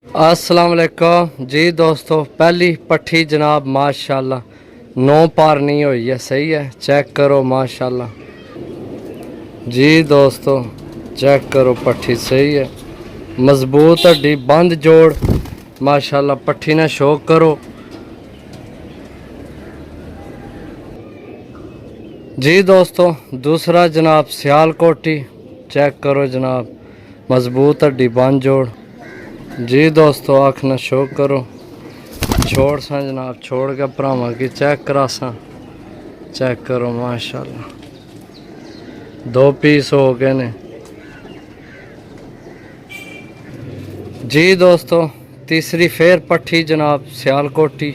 अस्सलाम वालेकुम जी दोस्तों। पहली पट्ठी जनाब माशाल्लाह 9 पार नहीं हुई है। सही है, चेक करो माशाल्लाह जी दोस्तों, चेक करो पट्ठी सही है, मजबूत हड्डी बंद जोड़ माशाल्लाह। पट्ठी ने शौक करो जी दोस्तों। दूसरा जनाब सियालकोटी, चेक करो जनाब, मजबूत हड्डी बंद जोड़ जी दोस्तों। आँख न शो करो, छोड़ सा जनाब, छोड़ के भरावां की चेक करा सा, चेक करो माशाल्लाह। 2 पीस हो गए ने जी दोस्तों। तीसरी फेर पट्ठी जनाब सियालकोटी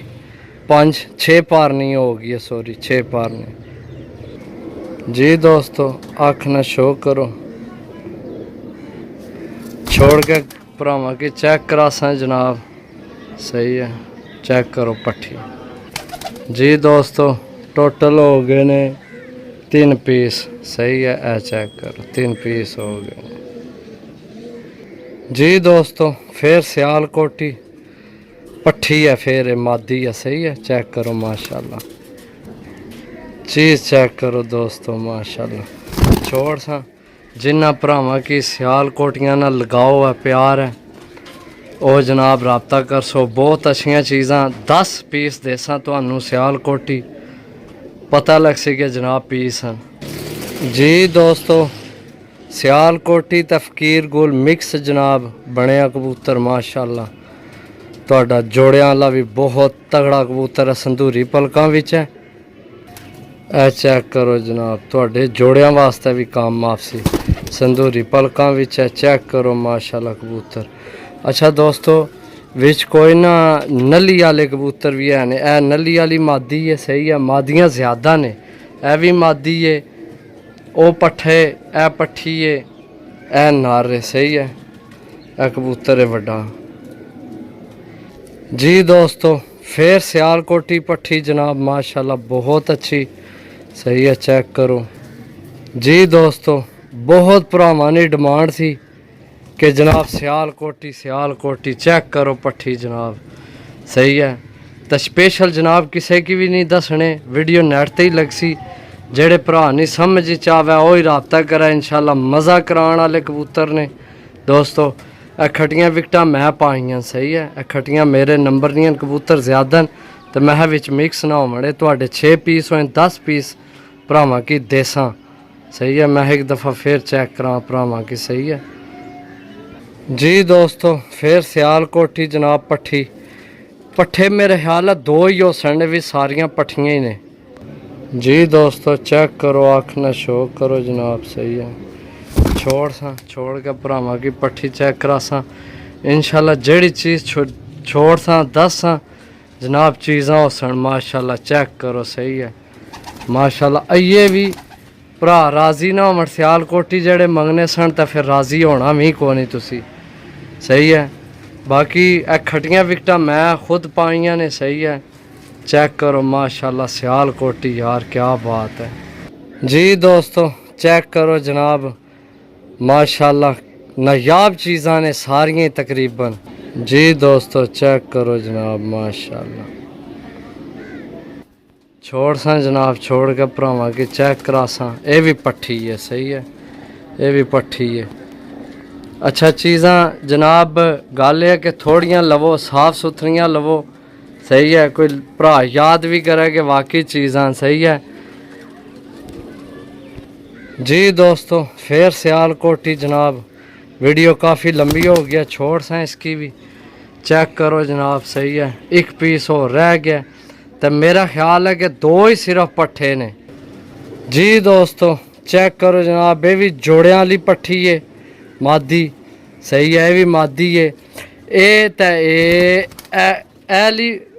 5-6 पार नहीं होगी, सॉरी 6 पार नहीं जी दोस्तों। आँख न शो करो, छोड़ के भरावां की चेक करा सा जनाब। सही है, चेक करो पट्ठी जी दोस्तों। टोटल हो गए ने 3 पीस। सही है, ए चेक करो 3 पीस हो गए जी दोस्तों। फिर सियालकोटी पट्ठी है, फिर मादी है। सही है, चेक करो माशाल्लाह, चीज़ चेक करो दोस्तों माशाल्लाह। छोड़ सा जिन्ना भरावां की सियालकोटियां नाल लगाओ है, प्यार है, ਉਹ जनाब रबता कर सो। बहुत अच्छिया चीज़ा 10 पीस देसा ਤੁਹਾਨੂੰ सियालकोटी पता लग सी कि जनाब पीस हैं जी दोस्तों। सियालकोटी ते फकीर गुल मिक्स जनाब बनया कबूतर माशाल्लाह। ਤੁਹਾਡਾ जोड़िया वाला भी बहुत तगड़ा कबूतर है, संधूरी पलकों विच है। ए चेक करो जनाब, ਤੁਹਾਡੇ जोड़िया वास्ते भी काम आपसी संधूरी पलकों विच है। चेक करो माशाल्लाह कबूतर। अच्छा दोस्तों, विच कोई ना नली वाले कबूतर भी है ने। ए नली वाली मादी है। सही है, मादियाँ ज़्यादा ने, ए भी मादी है, ओ पट्ठे ए पट्ठी है, ए नर है। सही है, ए कबूतर है वड्डा जी दोस्तों। फिर सियालकोटी पट्ठी जनाब माशाल्लाह बहुत अच्छी। सही है, चेक करो जी दोस्तों। बहुत भरावां दी डिमांड सी कि जनाब सियालकोटी चेक करो पट्ठी जनाब। सही है, तो स्पेशल जनाब किसी की भी नहीं दसने, वीडियो नेट ते ही लग सी। जेड़े भरा नहीं समझ चावे वो ही रबता करे, इंशाल्लाह मज़ा कराने वाले कबूतर ने दोस्तों। ए खटियां विकटा मैं पाइयां। सही है, ए खटियां मेरे नंबर नहीं, कबूतर ज़्यादा तो मैं विच मिक्स ना होने। तुहाडे 6 पीस होए 10 पीस भरावां की देसा। सही है, मैं एक दफ़ा फिर चेक करा भरावां की। सही है जी दोस्तों। फिर सियालकोटी जनाब पट्ठी पट्ठे मेरे ख्याल है 2 ही हो सन, भी सारियां पट्ठियां ही ने जी दोस्तों। चेक करो, आँख न शो करो जनाब। सही है, छोड़ सा, छोड़ के भरावां की पट्ठी चेक करा सा इंशाल्लाह। जेड़ी चीज़ छोड़ सा 10 सा जनाब चीज़ा हो सन माशाल्लाह। चेक करो सही है माशाल्लाह। अइये भी भरा राजी ना हो सियालकोटी जेड़े मंगने सन, तो फिर राजी होना भी को नहीं तुसी। सही है, बाकी ए खटियां विकटा मैं खुद पाइयां ने। सही है, चेक करो माशाल्लाह सियालकोटी, यार क्या बात है जी दोस्तों। चेक करो जनाब माशाल्लाह, नायाब चीज़ां ने सारियां तकरीबन जी दोस्तों। चेक करो जनाब माशाल्लाह। छोड़ सा जनाब, छोड़ के भरावां की चेक करा सा। ये भी पट्ठी है। सही है, ये भी पट्ठी है। अच्छा चीज़ां जनाब गल है कि थोड़ियां लवो, साफ सुथरियां लवो। सही है, कोई भरा याद भी करे कि वाकई चीज़ां। सही है जी दोस्तों। फिर सियालकोटी जनाब वीडियो काफ़ी लंबी हो गया, छोड़ सा इसकी भी चेक करो जनाब। सही है, 1 पीस और रह गया, तो मेरा ख्याल है कि 2 ही सिर्फ पट्ठे ने जी दोस्तों। चेक करो जनाब, ये भी जोड़िया वाली पट्ठी है मादी। सही है, ये भी मादी है। ए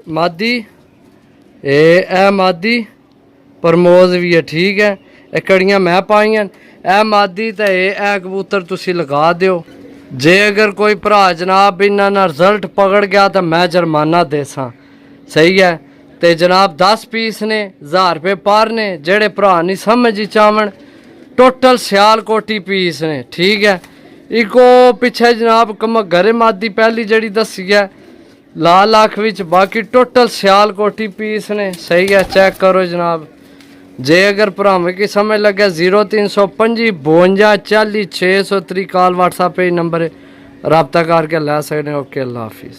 मादी, ए मादी प्रमोद भी है। ठीक है, ये कड़ियाँ मैं पाइयां, ए मादी तो ए कबूतर तुसी लगा दो। जे अगर कोई भरा जनाब इन्होंने रिजल्ट पकड़ गया तो मैं जुर्माना दे सा। सही है, तो जनाब 10 पीस ने 1000 रुपये पार ने। जेड़े भरा नहीं समझ चावन टोटल सियालकोटी पीस ने। ठीक है, ਇੱਕ ਉਹ ਪਿੱਛੇ ਜਨਾਬ ਘਰੇ ਮਾਦੀ ਪਹਿਲੀ ਜਿਹੜੀ ਦੱਸੀ ਹੈ ਲਾਲ ਲੱਖ ਵਿੱਚ, ਬਾਕੀ ਟੋਟਲ ਸਿਆਲਕੋਟੀ ਪੀਸ ਨੇ। ਸਹੀ ਹੈ, ਚੈੱਕ ਕਰੋ ਜਨਾਬ। ਜੇ अगर भरावें की समझ लगे 0325 52 40 630 कॉल व्हाट्सएप पे नंबर रब्ता करके लै सकते। ओके, अल्लाह हाफिज़।